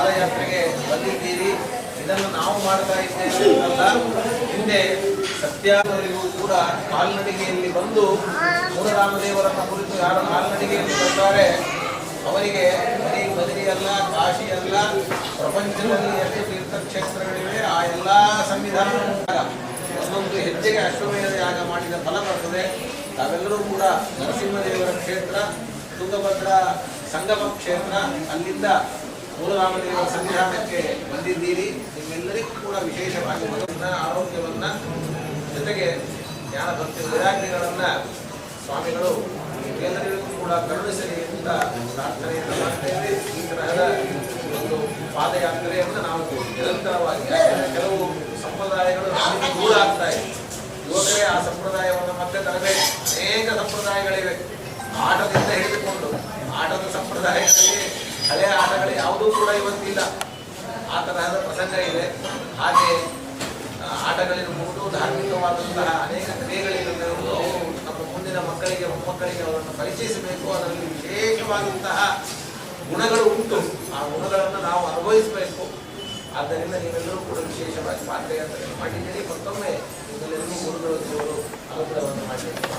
ಪಾದಯಾತ್ರೆಗೆ ಬಂದಿದ್ದೀರಿ. ಇದನ್ನು ನಾವು ಮಾಡ್ತಾ ಇದ್ದೇವೆ ಅಂತಲ್ಲ, ಹಿಂದೆ ಸತ್ಯಾನವರಿಗೂ ಕೂಡ ಕಾಲ್ನಡಿಗೆಯಲ್ಲಿ ಬಂದು ಮೂಲರಾಮದೇವರನ್ನ ಕುರಿತು ಯಾರು ಕಾಲ್ನಡಿಗೆಯಲ್ಲಿ ಬರ್ತಾರೆ ಅವರಿಗೆ ಬರೀ ಬದರಿ ಅಲ್ಲ, ಕಾಶಿ ಅಲ್ಲ, ಪ್ರಪಂಚದಲ್ಲಿ ಎಷ್ಟು ತೀರ್ಥಕ್ಷೇತ್ರಗಳಿವೆ ಆ ಎಲ್ಲ ಸಂವಿಧಾನ ಒಂದೊಂದು ಹೆಜ್ಜೆಗೆ ಅಶ್ವಮೇಧ ಯಾಗ ಮಾಡಿದ ಫಲ ಬರ್ತದೆ. ತಾವೆಲ್ಲರೂ ಕೂಡ ನರಸಿಂಹದೇವರ ಕ್ಷೇತ್ರ, ತುಂಗಭದ್ರ ಸಂಗಮ ಕ್ಷೇತ್ರ, ಅಲ್ಲಿಂದ ಮೂಲರಾಮದೇವರ ಸನ್ನಿಧಾನಕ್ಕೆ ಬಂದಿದ್ದೀರಿ. ನಿಮ್ಮೆಲ್ಲರಿಗೂ ಕೂಡ ವಿಶೇಷವಾಗಿ ಮನಸ್ಸಿನ ಆರೋಗ್ಯವನ್ನ ಜೊತೆಗೆ ಜ್ಞಾನ ಭಕ್ತಿ ವೈರಾಗ್ಯಗಳನ್ನ ಸ್ವಾಮಿಗಳು ಎಲ್ಲರಿಗೂ ಕೂಡ ಕರುಣಿಸಲಿ ಅಂತ ಪ್ರಾರ್ಥನೆಯನ್ನು ಮಾಡ್ತೇವೆ. ಈ ತರಹದ ಒಂದು ಪಾದಯಾತ್ರೆಯನ್ನು ನಾವು ನಿರಂತರವಾಗಿ, ಕೆಲವು ಸಂಪ್ರದಾಯಗಳು ದೂರ ಆಗ್ತಾ ಇದೆ, ಯುವಕರೇ ಆ ಸಂಪ್ರದಾಯವನ್ನು ಮತ್ತೆ ತರಬೇಕು. ಅನೇಕ ಸಂಪ್ರದಾಯಗಳಿವೆ, ಆಟದಿಂದ ಹಿಡಿದುಕೊಂಡು ಆಟದ ಸಂಪ್ರದಾಯಗಳಲ್ಲಿ ಹಳೆಯ ಆಟಗಳು ಯಾವುದೂ ಕೂಡ ಇವತ್ತಿಲ್ಲ. ಆ ತರಹದ ಪ್ರಸಂಗ ಇದೆ. ಹಾಗೆ ಆಟಗಳಿರಬಹುದು, ಧಾರ್ಮಿಕವಾದಂತಹ ಅನೇಕ ಕ್ರಿಯೆಗಳಿರಬಹುದು. ಅವರು ನಮ್ಮ ಮುಂದಿನ ಮಕ್ಕಳಿಗೆ, ಮೊಮ್ಮಕ್ಕಳಿಗೆ ಅವರನ್ನು ಪರಿಚಯಿಸಬೇಕು. ಅದರಲ್ಲಿ ವಿಶೇಷವಾದಂತಹ ಗುಣಗಳು ಉಂಟು, ಆ ಗುಣಗಳನ್ನು ನಾವು ಅನುಭವಿಸಬೇಕು. ಆದ್ದರಿಂದ ನೀವೆಲ್ಲರೂ ಕೂಡ ವಿಶೇಷವಾಗಿ ಪಾದಯಾತ್ರೆಯನ್ನು ಮಾಡಿದ್ದೀರಿ. ಮತ್ತೊಮ್ಮೆ ನಿಮ್ಮೆಲ್ಲರಿಗೂ ಗುರುಗಳು ದೇವರು ಅನುಗ್ರಹವನ್ನು ಮಾಡಲಿಕ್ಕೆ